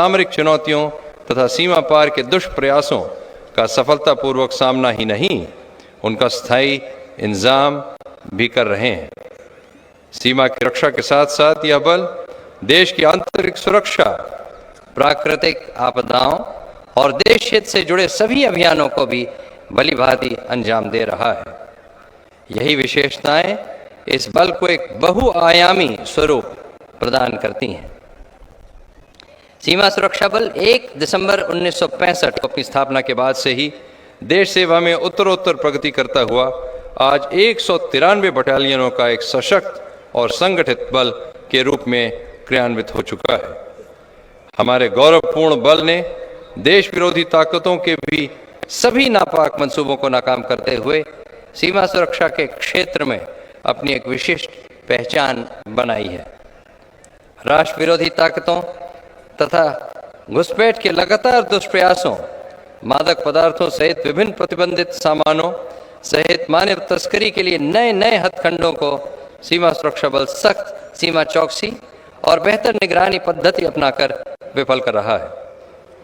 सामरिक चुनौतियों तथा सीमा पार के दुष्प्रयासों का सफलतापूर्वक सामना ही नहीं, उनका स्थायी इंतजाम भी कर रहे हैं। सीमा की रक्षा के साथ साथ यह बल देश की आंतरिक सुरक्षा, प्राकृतिक आपदाओं और देश हित से जुड़े सभी अभियानों को भी भलीभांति अंजाम दे रहा है। यही विशेषताएं इस बल को एक बहुआयामी स्वरूप प्रदान करती हैं। सीमा सुरक्षा बल 1 दिसंबर 1965 को अपनी स्थापना के बाद से ही देश सेवा में उत्तरोत्तर प्रगति करता हुआ आज 193 बटालियनों का एक सशक्त और संगठित बल के रूप में क्रियान्वित हो चुका है। हमारे गौरवपूर्ण बल ने देश विरोधी ताकतों के भी सभी नापाक मंसूबों को नाकाम करते हुए सीमा सुरक्षा के क्षेत्र में अपनी एक विशिष्ट पहचान बनाई है। राष्ट्र विरोधी ताकतों तथा घुसपैठ के लगातार दुष्प्रयासों, मादक पदार्थों सहित विभिन्न प्रतिबंधित सामानों सहित मानव तस्करी के लिए नए नए हथकंडों को सीमा सुरक्षा बल सख्त सीमा चौकसी और बेहतर निगरानी पद्धति अपनाकर विफल कर रहा है।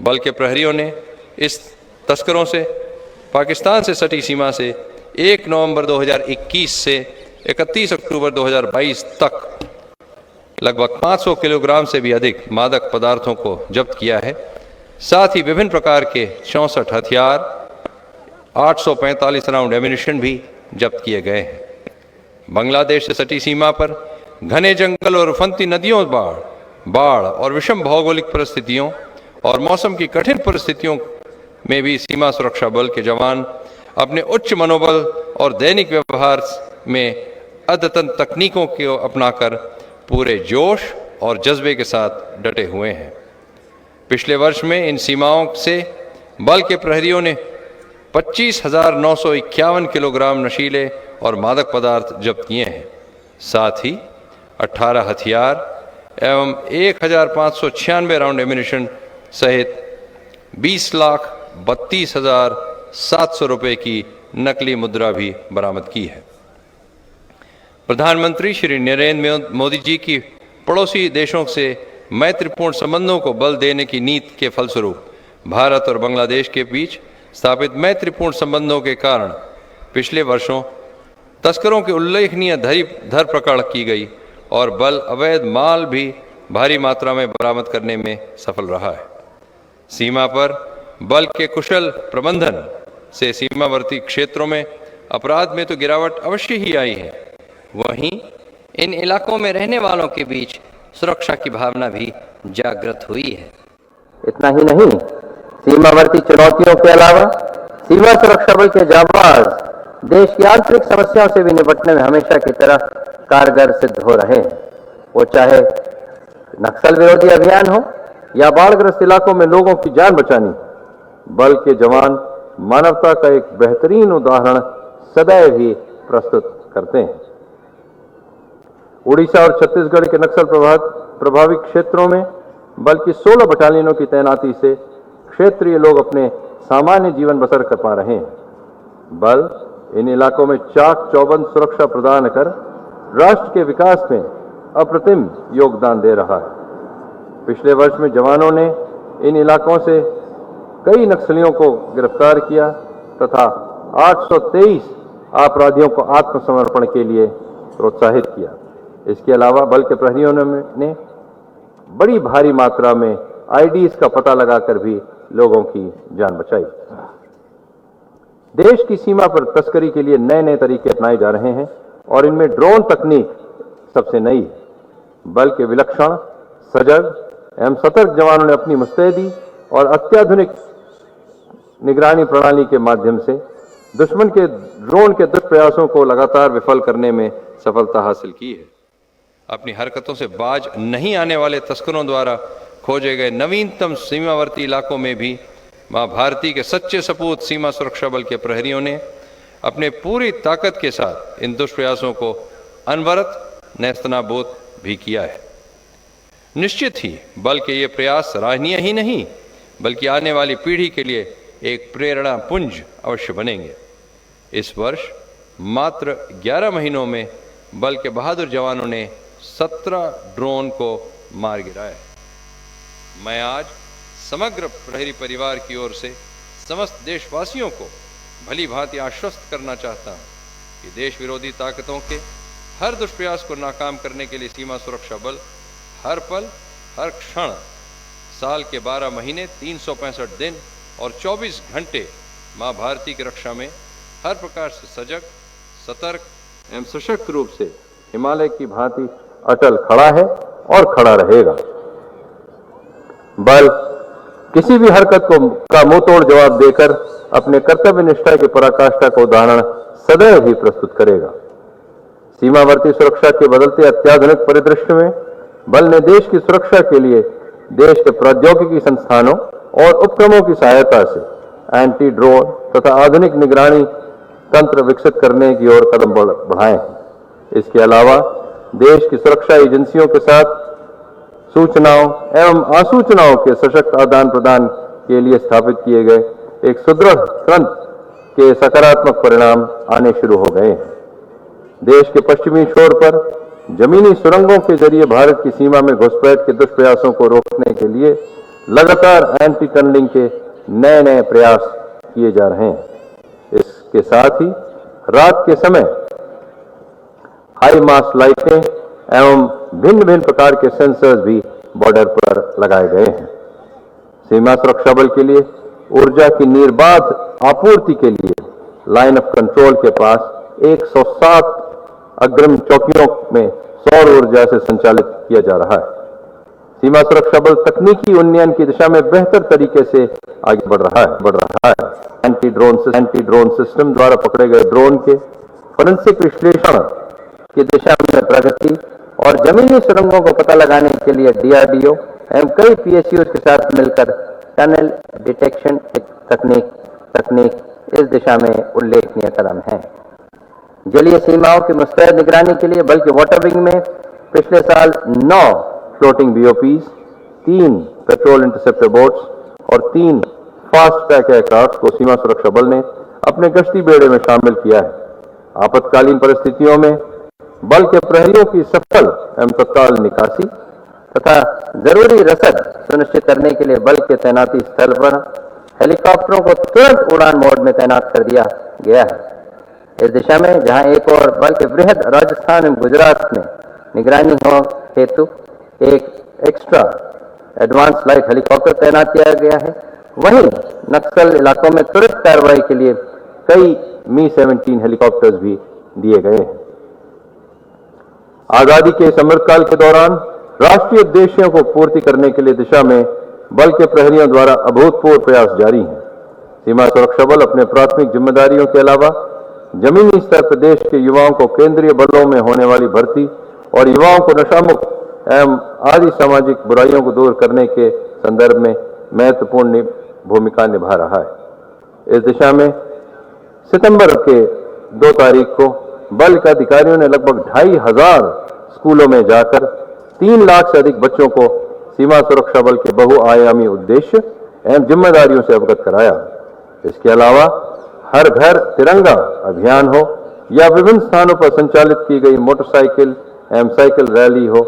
बल के प्रहरियों ने इस तस्करों से पाकिस्तान से सटी सीमा से 1 नवंबर 2021 से 31 अक्टूबर 2022 तक लगभग 500 किलोग्राम से भी अधिक मादक पदार्थों को जब्त किया है। साथ ही विभिन्न प्रकार के 64 हथियार, 845 राउंड एम्यूनिशन भी जब्त किए गए हैं। बांग्लादेश से सटी सीमा पर घने जंगल और उफनती नदियों, बाढ़ और विषम भौगोलिक परिस्थितियों और मौसम की कठिन परिस्थितियों में भी सीमा सुरक्षा बल के जवान अपने उच्च मनोबल और दैनिक व्यवहार में अद्यतन तकनीकों को अपनाकर पूरे जोश और जज्बे के साथ डटे हुए हैं। पिछले वर्ष में इन सीमाओं से बल के प्रहरियों ने 25,951 किलोग्राम नशीले और मादक पदार्थ जब्त किए हैं। साथ ही 18 हथियार एवं 1,596 राउंड एम्यूनिशन सहित 20,32,700 रुपये की नकली मुद्रा भी बरामद की है। प्रधानमंत्री श्री नरेंद्र मोदी जी की पड़ोसी देशों से मैत्रीपूर्ण संबंधों को बल देने की नीति के फलस्वरूप भारत और बांग्लादेश के बीच स्थापित मैत्रीपूर्ण संबंधों के कारण पिछले वर्षों तस्करों की उल्लेखनीय धरपकड़ की गई और बल अवैध माल भी भारी मात्रा में बरामद करने में सफल रहा है। सीमा पर बल के कुशल प्रबंधन से सीमावर्ती क्षेत्रों में अपराध में तो गिरावट अवश्य ही आई है, वहीं इन इलाकों में रहने वालों के बीच सुरक्षा की भावना भी जागृत हुई है। इतना ही नहीं, सीमावर्ती चुनौतियों के अलावा सीमा सुरक्षा बल के जाबाज देश की आंतरिक समस्याओं से भी निपटने में हमेशा की तरह कारगर सिद्ध हो रहे हैं। वो चाहे नक्सल विरोधी अभियान हो या बाढ़ग्रस्त इलाकों में लोगों की जान बचानी, बल के जवान मानवता का एक बेहतरीन उदाहरण सदैव ही प्रस्तुत करते हैं। उड़ीसा और छत्तीसगढ़ के नक्सल प्रभावित क्षेत्रों में बल की 16 बटालियनों की तैनाती से क्षेत्रीय लोग अपने सामान्य जीवन बसर कर पा रहे हैं। बल इन इलाकों में चाक चौबंद सुरक्षा प्रदान कर राष्ट्र के विकास में अप्रतिम योगदान दे रहा है। पिछले वर्ष में जवानों ने इन इलाकों से कई नक्सलियों को गिरफ्तार किया तथा 823 अपराधियों को आत्मसमर्पण के लिए प्रोत्साहित किया। इसके अलावा बल के प्रहरियों ने बड़ी भारी मात्रा में आईडीज का पता लगाकर भी लोगों की जान बचाई। देश की सीमा पर तस्करी के लिए नए नए तरीके अपनाए जा रहे हैं और इनमें ड्रोन तकनीक सबसे नई है। बल के विलक्षण, सजग एवं सतर्क जवानों ने अपनी मुस्तैदी और अत्याधुनिक निगरानी प्रणाली के माध्यम से दुश्मन के ड्रोन के दुष्प्रयासों को लगातार विफल करने में सफलता हासिल की है। अपनी हरकतों से बाज नहीं आने वाले तस्करों द्वारा खोजे गए नवीनतम सीमावर्ती इलाकों में भी मां भारती के सच्चे सपूत सीमा सुरक्षा बल के प्रहरियों ने अपने पूरी ताकत के साथ इन दुष्प्रयासों को अनवरत नेस्तनाबूद भी किया है। निश्चित ही बल के ये प्रयास सराहनीय ही नहीं बल्कि आने वाली पीढ़ी के लिए एक प्रेरणा पुंज अवश्य बनेंगे। इस वर्ष मात्र 11 महीनों में बल के बहादुर जवानों ने 17 ड्रोन को मार गिराया। मैं आज समग्र प्रहरी परिवार की ओर से समस्त देशवासियों को भली भांति आश्वस्त करना चाहता हूँ कि देश विरोधी ताकतों के हर दुष्प्रयास को नाकाम करने के लिए सीमा सुरक्षा बल हर पल हर क्षण साल के 12 महीने 365 दिन और 24 घंटे माँ भारती की रक्षा में हर प्रकार से सजग, सतर्क एवं सशक्त रूप से हिमालय की भांति अटल खड़ा है और खड़ा रहेगा। बल किसी भी हरकत का मुंह तोड़ जवाब देकर अपने कर्तव्य निष्ठा की पराकाष्ठा का उदाहरण सदैव ही प्रस्तुत करेगा। सीमावर्ती सुरक्षा के बदलते अत्याधुनिक परिदृश्य में बल ने देश की सुरक्षा के लिए देश के प्रौद्योगिकी संस्थानों और उपक्रमों की सहायता से एंटी ड्रोन तथा आधुनिक निगरानी तंत्र विकसित करने की ओर कदम बढ़ाए हैं। इसके अलावा देश की सुरक्षा एजेंसियों के साथ सूचनाओं एवं आसूचनाओं के सशक्त आदान प्रदान के लिए स्थापित किए गए एक सुदृढ़ तंत्र के सकारात्मक परिणाम आने शुरू हो गए हैं। देश के पश्चिमी छोर पर जमीनी सुरंगों के जरिए भारत की सीमा में घुसपैठ के दुष्प्रयासों को रोकने के लिए लगातार एंटी टनलिंग के नए नए प्रयास किए जा रहे हैं। इसके साथ ही रात के समय हाई मास्ट लाइटें एवं भिन्न भिन्न प्रकार के सेंसर्स भी बॉर्डर पर लगाए गए हैं। सीमा सुरक्षा बल के लिए ऊर्जा की निर्बाध आपूर्ति के लिए लाइन ऑफ कंट्रोल के पास 107 अग्रिम चौकियों में सौर ऊर्जा से संचालित किया जा रहा है। सीमा सुरक्षा बल तकनीकी उन्नयन की दिशा में बेहतर तरीके से आगे बढ़ रहा है। एंटी ड्रोन सिस्टम द्वारा पकड़े गए ड्रोन के फोरेंसिक विश्लेषण की दिशा में प्रगति और जमीनी सुरंगों को पता लगाने के लिए DRDO एवं कई PSUs के साथ मिलकर टनल डिटेक्शन तकनीक इस दिशा में उल्लेखनीय कदम है। जलीय सीमाओं की मुस्तैद निगरानी के लिए बल के वाटर विंग में पिछले साल 9 floating BOPs, 3 petrol interceptor boats और 3 फास्ट ट्रैक एयरक्राफ्ट को सीमा सुरक्षा बल ने अपने गश्ती बेड़े में शामिल किया है। आपातकालीन परिस्थितियों में बल के प्रहरियों की सफल एवं तत्काल निकासी तथा जरूरी रसद सुनिश्चित करने के लिए बल के तैनाती स्थल पर हेलीकॉप्टरों को तुरंत उड़ान मोड में तैनात कर दिया गया है। इस दिशा में जहां एक और बल के बृहद राजस्थान एवं गुजरात में निगरानी हो हेतु एक एक्स्ट्रा एडवांस लाइट हेलीकॉप्टर तैनात किया गया है, वहीं नक्सल इलाकों में त्वरित कार्रवाई के लिए कई Mi-17 हेलीकॉप्टर्स भी दिए गए हैं। आजादी के इस अमृतकाल के दौरान राष्ट्रीय उद्देश्यों को पूर्ति करने के लिए दिशा में बल के प्रहरियों द्वारा अभूतपूर्व प्रयास जारी हैं। सीमा सुरक्षा बल अपने प्राथमिक जिम्मेदारियों के अलावा जमीनी स्तर पर देश के युवाओं को केंद्रीय बलों में होने वाली भर्ती और युवाओं को नशामुक्त एवं आदि सामाजिक बुराइयों को दूर करने के संदर्भ में महत्वपूर्ण भूमिका निभा रहा है। इस दिशा में सितंबर के 2 तारीख को बल के अधिकारियों ने लगभग 2500 स्कूलों में जाकर 3 लाख से अधिक बच्चों को सीमा सुरक्षा बल के बहुआयामी उद्देश्य एवं जिम्मेदारियों से अवगत कराया। इसके अलावा हर घर तिरंगा अभियान हो या विभिन्न स्थानों पर संचालित की गई मोटरसाइकिल एवं साइकिल रैली हो,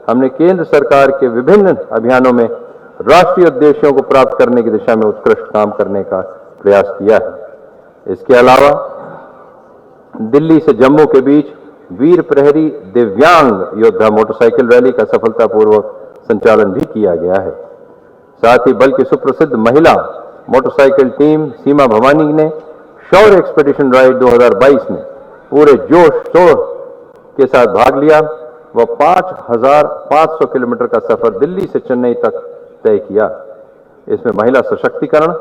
हमने केंद्र सरकार के विभिन्न अभियानों में राष्ट्रीय उद्देश्यों को प्राप्त करने की दिशा में उत्कृष्ट काम करने का प्रयास किया है। इसके अलावा दिल्ली से जम्मू के बीच वीर प्रहरी दिव्यांग योद्धा मोटरसाइकिल रैली का सफलतापूर्वक संचालन भी किया गया है। साथ ही बल की सुप्रसिद्ध महिला मोटरसाइकिल टीम सीमा भवानी ने शौर्य एक्सपेडिशन राइड 2022 में पूरे जोश शोर के साथ भाग लिया। वह 5500 किलोमीटर का सफर दिल्ली से चेन्नई तक तय किया। इसमें महिला सशक्तिकरण,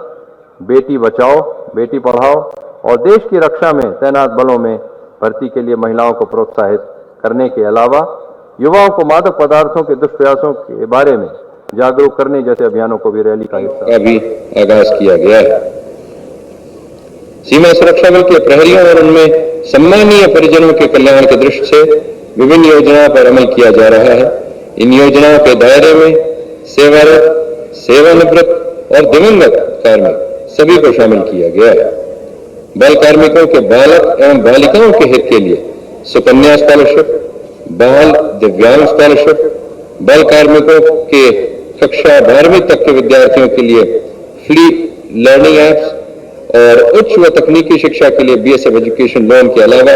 बेटी बचाओ बेटी पढ़ाओ और देश की रक्षा में तैनात बलों में भर्ती के लिए महिलाओं को प्रोत्साहित करने के अलावा युवाओं को मादक पदार्थों के दुष्प्रयासों के बारे में जागरूक करने जैसे अभियानों को भी रैली का हिस्सा भी आगाज किया गया है। सीमा सुरक्षा बल के प्रहरियों और उनमें सम्मानीय परिजनों के कल्याण की दृष्टि से विभिन्न योजनाओं पर अमल किया जा रहा है। इन योजनाओं के दायरे में सेवारत, सेवानिवृत्त और दिवंगत कार्मिक सभी को शामिल किया गया है। बाल कार्मिकों के बालक एवं बालिकाओं के हित के लिए सुकन्या स्कॉलरशिप, बाल दिव्यांग स्कॉलरशिप, बाल कार्मिकों के कक्षा 12वीं तक के विद्यार्थियों के लिए फ्री लर्निंग एप्स और उच्च व तकनीकी शिक्षा के लिए बीएसएफ एजुकेशन लोन के अलावा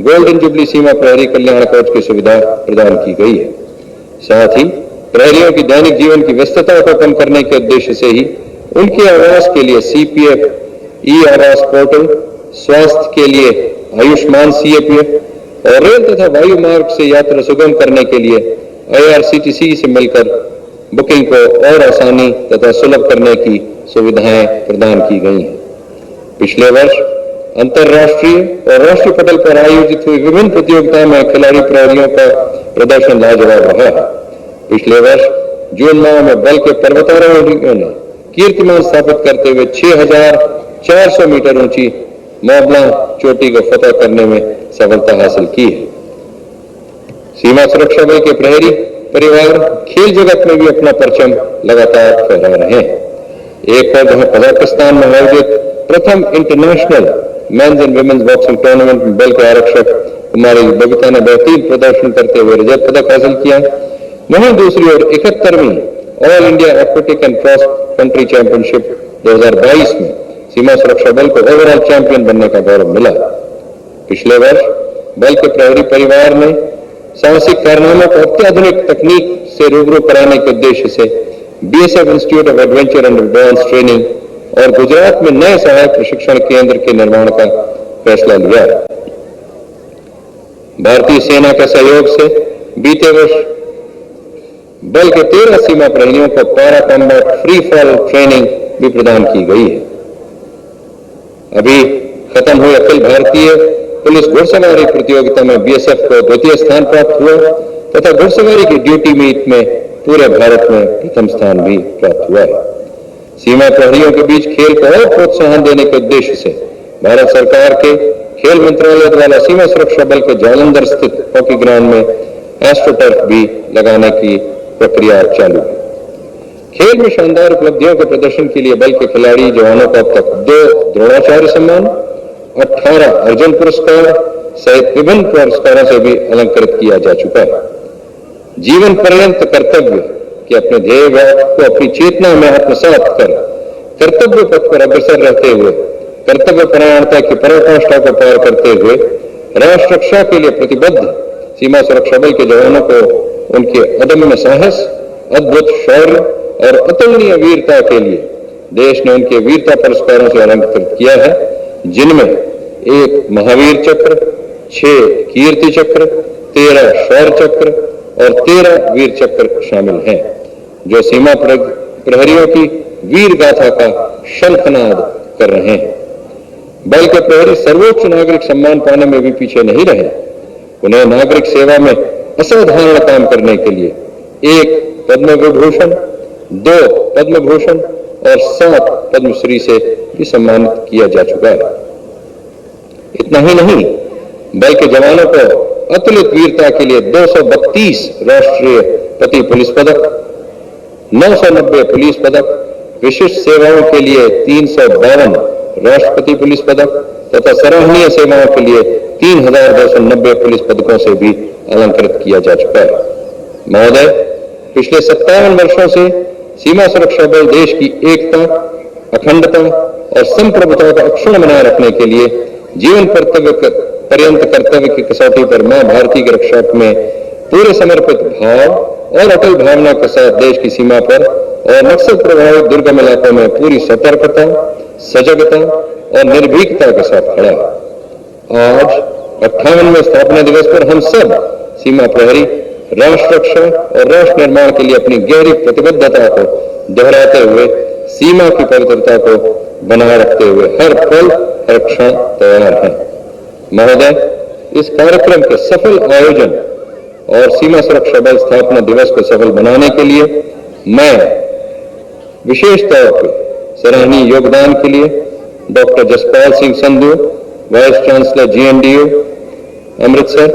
गोल्डन जुबली सीमा प्रहरी कल्याण कोच की सुविधा प्रदान की गई है। साथ ही प्रहरियों की दैनिक जीवन की व्यस्तता को कम करने के उद्देश्य से ही उनके आवास के लिए सीपीएफ ई आवास पोर्टल, स्वास्थ्य के लिए आयुष्मान सीएपीएफ और रेल तथा वायु मार्ग से यात्रा सुगम करने के लिए आईआरसीटीसी से मिलकर बुकिंग को और आसानी तथा सुलभ करने की सुविधाएं प्रदान की गई हैं। पिछले वर्ष अंतर्राष्ट्रीय और राष्ट्रीय पटल पर आयोजित हुई विभिन्न प्रतियोगिताओं में खिलाड़ी प्रहरियों का प्रदर्शन लाजवाब रहा है। पिछले वर्ष जून माह में बल के पर्वतारोहियों ने कीर्तिमान स्थापित करते हुए 6,400 मीटर ऊंची मोबला चोटी को फतह करने में सफलता हासिल की है। सीमा सुरक्षा बल के प्रहरी परिवार खेल जगत में भी अपना परचम लगातार फहरा रहे हैं। एक और जहां कजाकिस्तान में आयोजित प्रथम international men's and women's boxing tournament में बल के आरक्षक कुमारी बबीता ने बेहतरीन प्रदर्शन करते हुए रजत पदक हासिल किया। वहीं दूसरी ओर 71वीं all India athletic and cross country championship 2022 में सीमा सुरक्षा बल को ओवरऑल चैंपियन बनने का गौरव मिला। पिछले वर्ष बल के प्रहरी परिवार ने साहसिक कारनामों को अत्याधुनिक तकनीक से रूबरू कराने के उद्देश्य से BSF institute of adventure and advance training और गुजरात में नए सहायक प्रशिक्षण केंद्र के निर्माण का फैसला लिया। भारतीय सेना के सहयोग से बीते वर्ष बल के 13 सीमा प्रहरियों को para combat free fall training भी प्रदान की गई है। अभी खत्म हुए अखिल भारतीय पुलिस घुड़सवारी प्रतियोगिता में बीएसएफ को द्वितीय स्थान प्राप्त हुआ तथा घुड़सवारी की ड्यूटी मीट में पूरे भारत में प्रथम स्थान भी प्राप्त हुआ है। सीमा प्रहरियों के बीच खेल को और प्रोत्साहन देने के उद्देश्य से भारत सरकार के खेल मंत्रालय द्वारा सीमा सुरक्षा बल के जालंधर स्थित हॉकी ग्राउंड में एस्ट्रोटर्फ भी लगाने की प्रक्रिया चालू है। खेल में शानदार उपलब्धियों के प्रदर्शन के लिए बल के खिलाड़ी जवानों को अब तक 2 द्रोणाचार्य सम्मान, 18 अर्जुन पुरस्कार सहित विभिन्न पुरस्कारों से भी अलंकृत किया जा चुका है। जीवन पर्यंत कर्तव्य कि अपने ध्येय को अपनी चेतना में आत्मसात कर कर्तव्य पथ पर अग्रसर रहते हुए कर्तव्य परायणता की पराकाष्ठा को पार करते हुए राष्ट्र रक्षा के लिए प्रतिबद्ध सीमा सुरक्षा बल के जवानों को उनके अदम्य साहस, अद्भुत शौर्य और अतुलनीय वीरता के लिए देश ने उनके वीरता पुरस्कारों से अलंकृत किया है, जिनमें 1 महावीर चक्र, 6 कीर्ति चक्र, 13 शौर्य चक्र और 13 वीर चक्र शामिल हैं, जो सीमा प्रहरियों की वीर गाथा का शंखनाद कर रहे हैं। बल के प्रहरी सर्वोच्च नागरिक सम्मान पाने में भी पीछे नहीं रहे। उन्हें नागरिक सेवा में असाधारण काम करने के लिए 1 पद्म विभूषण, 2 पद्म भूषण और 7 पद्मश्री से भी सम्मानित किया जा चुका है। इतना ही नहीं, बल के जवानों को अतुलित वीरता के लिए 232 राष्ट्रीय पति पुलिस पदक, 990 पुलिस पदक, विशिष्ट सेवाओं के लिए 352 राष्ट्रपति पुलिस पदक तथा सराहनीय सेवाओं के लिए 3290 पुलिस पदकों से भी अलंकृत किया जा चुका है। महोदय, पिछले 57 वर्षों से सीमा सुरक्षा बल देश की एकता, अखंडता और संप्रभुता को अक्षुण्ण बनाए रखने के लिए जीवन पर्यंत कर्तव्य की कसौटी पर मां भारती की रक्षा में पूरे समर्पित भाव और अटल भावना के साथ देश की सीमा पर और नक्सल प्रभावित दुर्गम इलाकों में पूरी सतर्कता, सजगता और निर्भीकता के साथ खड़ा है। आज 58वें स्थापना दिवस पर हम सब सीमा प्रहरी राष्ट्र रक्षा और राष्ट्र निर्माण के लिए अपनी गहरी प्रतिबद्धता को दोहराते हुए सीमा की पवित्रता को बनाए रखते हुए हर पल हर क्षण तैयार हैं। महोदय, इस कार्यक्रम के सफल आयोजन और सीमा सुरक्षा बल स्थापना दिवस को सफल बनाने के लिए मैं विशेष तौर पर सराहनीय योगदान के लिए doctor Jaspal Singh Sandhu, vice chancellor GNDU Amritsar,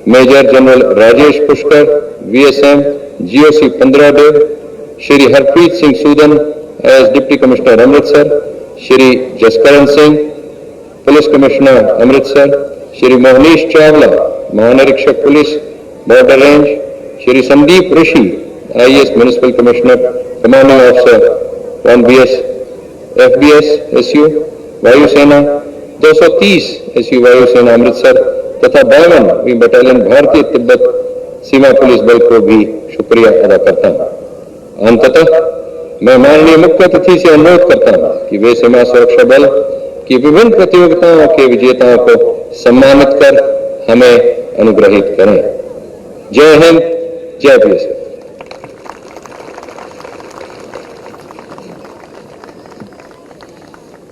major general Rajesh Pushkar, VSM GOC 15 डे, Shri Harpreet Singh Sudan as deputy commissioner Amritsar, Shri Jaskaran Singh police commissioner Amritsar, Shri Mohnish Chawla महानिरीक्षक police border range, Shri Sandeep Rishi IAS Municipal Commissioner, Commanding Officer 1BS FBS SU वायु सेना, 230 SU वायु सेना अमृतसर तथा 52वीं बटालियन भारतीय तिब्बत सीमा पुलिस बल को भी शुक्रिया अदा करता हूं। अंततः मैं माननीय मुख्य अतिथि से अनुरोध करता हूं कि वे सीमा सुरक्षा बल की विभिन्न प्रतियोगिताओं के विजेताओं को सम्मानित कर हमें अनुग्रहित करें। जय हिंद, जय बीएसएफ।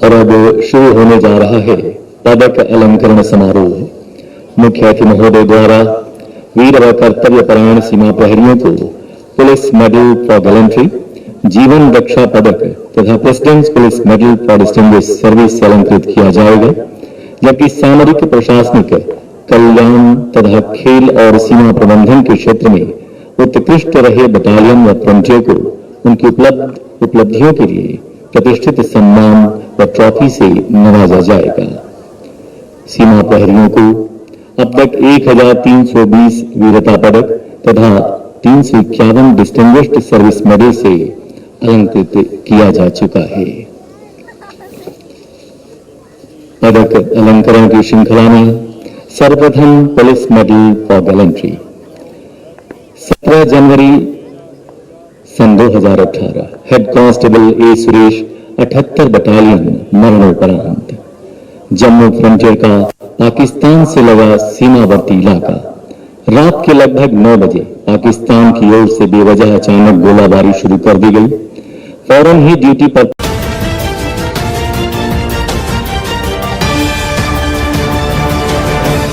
और अब शुरू होने जा रहा है पदक अलंकरण समारोह। मुख्य अतिथि महोदय द्वारा वीर व कर्तव्य परायण सीमा प्रहरियों को पुलिस मेडल फॉर गैलेंट्री, जीवन रक्षा पदक तथा presidents police medal for distinguish service से अलंकृत किया जाएगा, जबकि सामरिक, प्रशासनिक, कल्याण तथा खेल और सीमा प्रबंधन के क्षेत्र में उत्कृष्ट रहे बटालियन व फ्रंटियर को उनकी उपलब्धियों के लिए प्रतिष्ठित सम्मान व ट्रॉफी से नवाजा जाएगा। सीमा प्रहरियों को अब तक 1320 वीरता पदक तथा 351 डिस्टिंग्विश्ड सर्विस मेडल से अलंकृत किया जा चुका है। पदक अलंकरण की श्रृंखला में सर्वप्रथम पुलिस मेडल फॉर गैलेंट्री 17 जनवरी सन 2018 head constable A Suresh 78 battalion मरणोपरांत जम्मू फ्रंटियर का पाकिस्तान से लगा सीमावर्ती इलाका रात के लगभग 9 बजे पाकिस्तान की ओर से बेवजह अचानक गोलाबारी शुरू कर दी गई। फौरन ही ड्यूटी पर